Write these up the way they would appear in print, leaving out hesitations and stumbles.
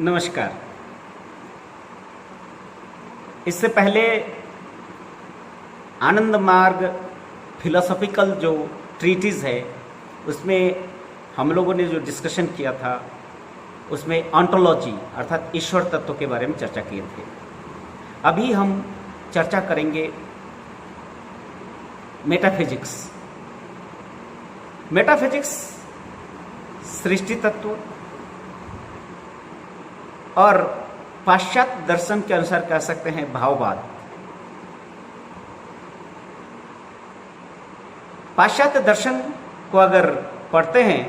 नमस्कार। इससे पहले आनंद मार्ग फिलोसॉफिकल जो ट्रीटीज़ है उसमें हम लोगों ने जो डिस्कशन किया था उसमें ऑन्टोलॉजी अर्थात ईश्वर तत्व के बारे में चर्चा किए थे। अभी हम चर्चा करेंगे मेटाफिजिक्स। मेटाफिजिक्स सृष्टि तत्व और पाश्चात्य दर्शन के अनुसार कह सकते हैं भाववाद। पाश्चात्य दर्शन को अगर पढ़ते हैं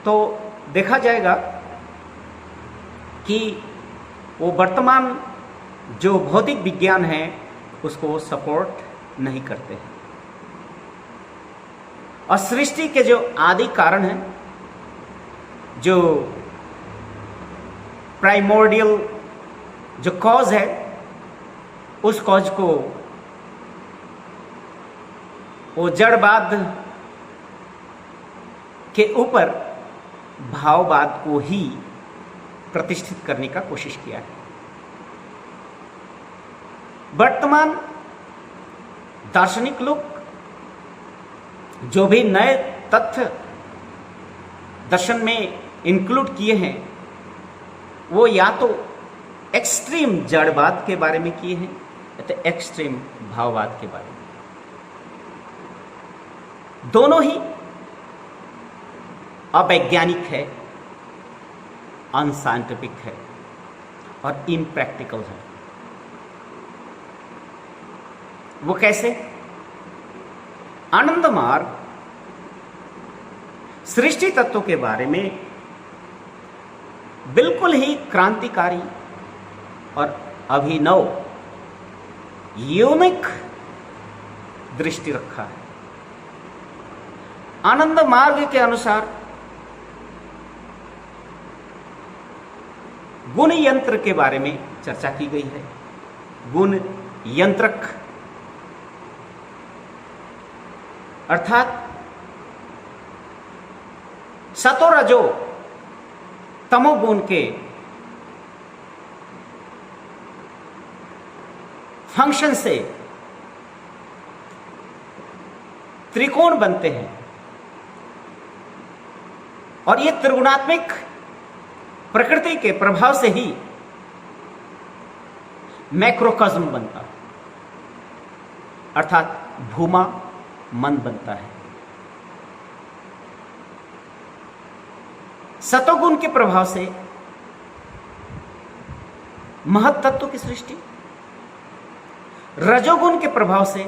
तो देखा जाएगा कि वो वर्तमान जो भौतिक विज्ञान है उसको सपोर्ट नहीं करते हैं और सृष्टि के जो आदि कारण हैं, जो प्राइमोर्डियल जो कॉज है, उस कॉज को वो जड़वाद के ऊपर भाववाद को ही प्रतिष्ठित करने का कोशिश किया है। वर्तमान दार्शनिक लोग जो भी नए तथ्य दर्शन में इंक्लूड किए हैं वो या तो एक्सट्रीम जड़वाद के बारे में किए हैं या तो एक्सट्रीम भाववाद के बारे में। दोनों ही अवैज्ञानिक है, अनसाइंटिफिक है और इम्प्रैक्टिकल है। वो कैसे? आनंद मार्ग सृष्टि तत्व के बारे में बिल्कुल ही क्रांतिकारी और अभिनव यूनिक दृष्टि रखा है। आनंद मार्ग के अनुसार गुण यंत्र के बारे में चर्चा की गई है। गुण यंत्रक अर्थात सतो रजो तमोगुण के फंक्शन से त्रिकोण बनते हैं और ये त्रिगुणात्मक प्रकृति के प्रभाव से ही मैक्रोकॉस्म बनता है अर्थात भूमा मन बनता है। सतोगुण के प्रभाव से महत तत्व की सृष्टि, रजोगुण के प्रभाव से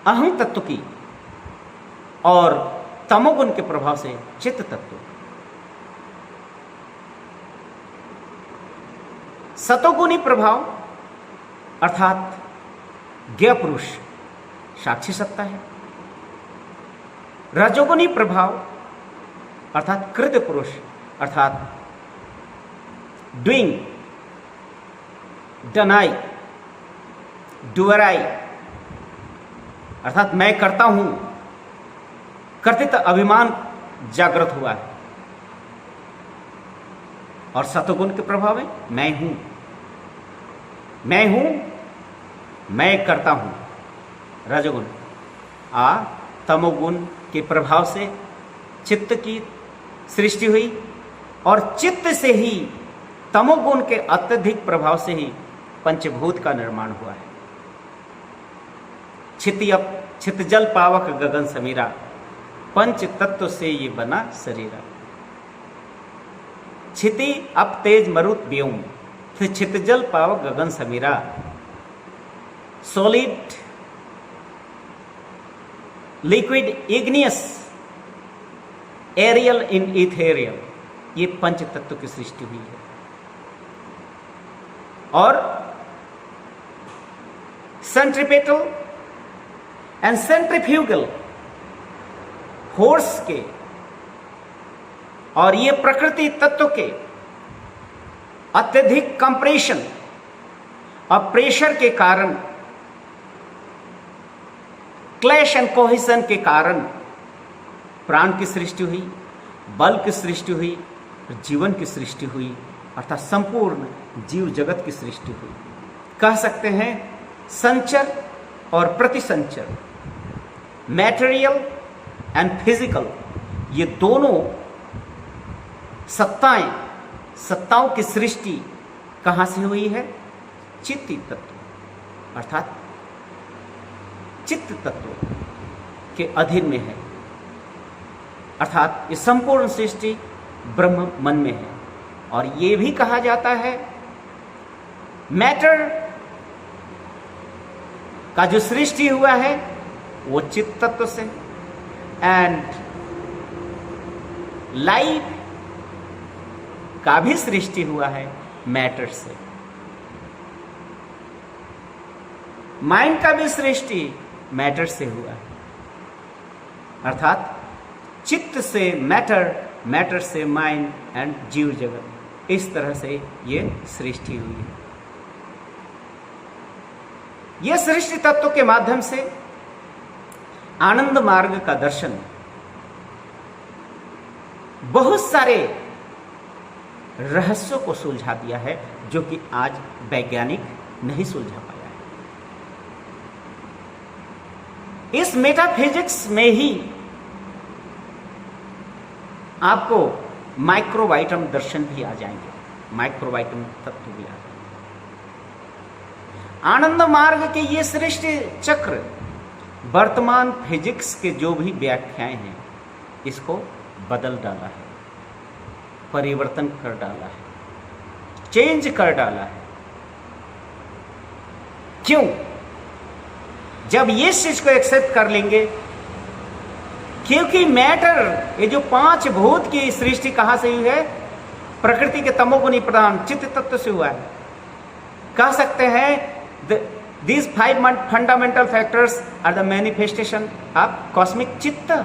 अहं तत्व की और तमोगुण के प्रभाव से चित्त तत्व। सतोगुणी प्रभाव अर्थात ज्ञ पुरुष साक्षी सत्ता है। रजोगुणी प्रभाव अर्थात कृत्य पुरुष अर्थात डूइंग, डनाई, डुअराई अर्थात मैं करता हूं, कर्तृत्व अभिमान जागृत हुआ है। और सतोगुण के प्रभाव में मैं हूं, मैं करता हूं। रजोगुण तमोगुण के प्रभाव से चित्त की सृष्टि हुई और चित्त से ही तमोगुण के अत्यधिक प्रभाव से ही पंचभूत का निर्माण हुआ है। छित जल पावक गगन समीरा, पंच तत्व से ये बना शरीरा। छिति अप तेज मरुत व्योम, फिर छित जल पावक गगन समीरा। Solid, liquid, igneous, aerial in ethereal, ये पंच तत्व की सृष्टि हुई है। और सेंट्रीपेटल एंड सेंट्रीफ्यूगल फोर्स के और ये प्रकृति तत्व के अत्यधिक कंप्रेशन और प्रेशर के कारण, क्लैश एंड कोहेशन के कारण प्राण की सृष्टि हुई बल की सृष्टि हुई, जीवन की सृष्टि हुई, अर्थात संपूर्ण जीव जगत की सृष्टि हुई। कह सकते हैं संचर और प्रतिसंचर, मैटेरियल एंड फिजिकल, ये दोनों सत्ताओं की सृष्टि कहाँ से हुई है? चित्त तत्व अर्थात चित्त तत्व के अधीन में है, अर्थात ये संपूर्ण सृष्टि ब्रह्म मन में है। और ये भी कहा जाता है मैटर का जो सृष्टि हुआ है वो चित्त तत्व से, एंड लाइफ का भी सृष्टि हुआ है मैटर से। माइंड का भी सृष्टि मैटर से हुआ है, अर्थात चित्त से मैटर, मैटर से माइंड एंड जीव जगत, इस तरह से ये सृष्टि हुई है। यह सृष्टि तत्व के माध्यम से आनंद मार्ग का दर्शन बहुत सारे रहस्यों को सुलझा दिया है, जो कि आज वैज्ञानिक नहीं सुलझा पाया है। इस मेटाफिजिक्स में ही आपको माइक्रोवाइटम दर्शन भी आ जाएंगे, माइक्रोवाइटम तत्व भी आ जाएंगे। आनंद मार्ग के ये सृष्टि चक्र वर्तमान फिजिक्स के जो भी व्याख्याएं हैं इसको बदल डाला है, परिवर्तन कर डाला है, चेंज कर डाला है। क्यों? जब ये चीज को एक्सेप्ट कर लेंगे, क्योंकि मैटर, ये जो पांच भूत की सृष्टि कहां से हुई है? प्रकृति के तमोगुणी प्रधान चित्त तत्व से हुआ है। कह सकते हैं these 5 fundamental factors are the manifestation of cosmic chitta.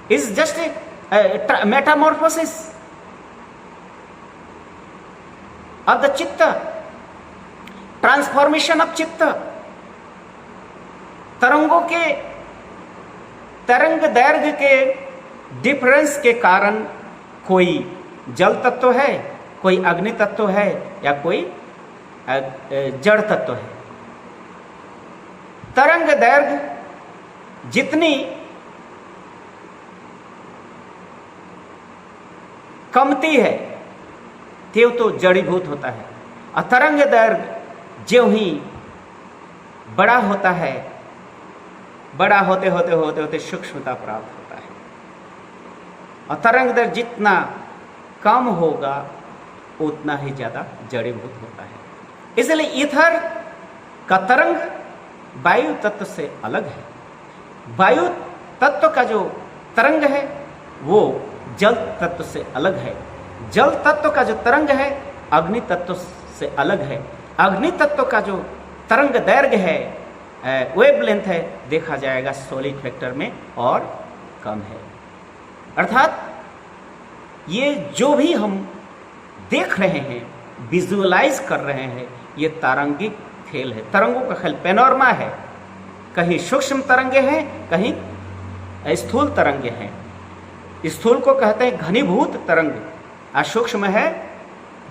Is just a metamorphosis of the chitta, transformation of chitta. तरंगों के तरंग दैर्घ्य के डिफरेंस के कारण कोई जल तत्व है, कोई अग्नि तत्व है, या कोई जड़ तत्व है। तरंग दैर्घ्य जितनी कमती है त्यों तो जड़ीभूत होता है, और तरंग दैर्घ्य ज्यों ही बड़ा होता है, बड़ा होते होते होते होते सूक्ष्मता प्राप्त होता है। और तरंग दैर्घ्य जितना कम होगा उतना ही ज्यादा जड़ीभूत होता है। इसलिए ईथर का तरंग वायु तत्व से अलग है। वायु तत्व का जो तरंग है वो जल तत्व से अलग है। जल तत्व का जो तरंग है अग्नि तत्व से अलग है। अग्नि तत्व का जो तरंग दैर्घ्य है, वेवलेंथ है, देखा जाएगा सॉलिड फैक्टर में और कम है। अर्थात ये जो भी हम देख रहे हैं, विजुअलाइज कर रहे हैं, ये तारंगिक खेल है, तरंगों का खेल, पैनोरमा है। कहीं सूक्ष्म तरंगे हैं, कहीं स्थूल तरंगे हैं। स्थूल को कहते हैं घनीभूत तरंग, और सूक्ष्म है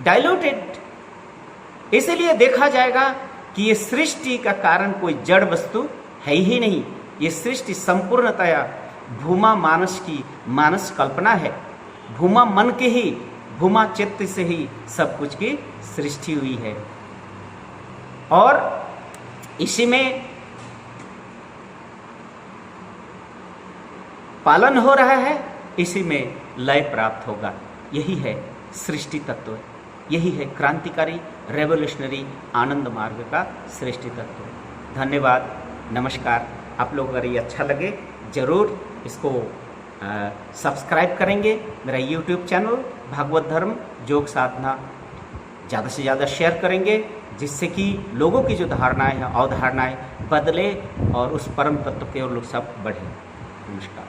डाइल्यूटेड। इसीलिए देखा जाएगा कि ये सृष्टि का कारण कोई जड़ वस्तु है ही नहीं। ये सृष्टि संपूर्णतया भूमा मानस की मानस कल्पना है। भूमा मन के ही, भूमा चित्त से ही सब कुछ की सृष्टि हुई है, और इसी में पालन हो रहा है, इसी में लय प्राप्त होगा। यही है सृष्टि तत्व, यही है क्रांतिकारी रेवोल्यूशनरी आनंद मार्ग का सृष्टि तत्व। धन्यवाद, नमस्कार। आप लोग अगर ये अच्छा लगे जरूर इसको सब्सक्राइब करेंगे। मेरा YouTube चैनल भागवत धर्म योग साधना ज़्यादा से ज़्यादा शेयर करेंगे, जिससे कि लोगों की जो धारणाएं हैं, अवधारणाएं बदले और उस परम तत्व की ओर लोग सब बढ़े। नमस्कार।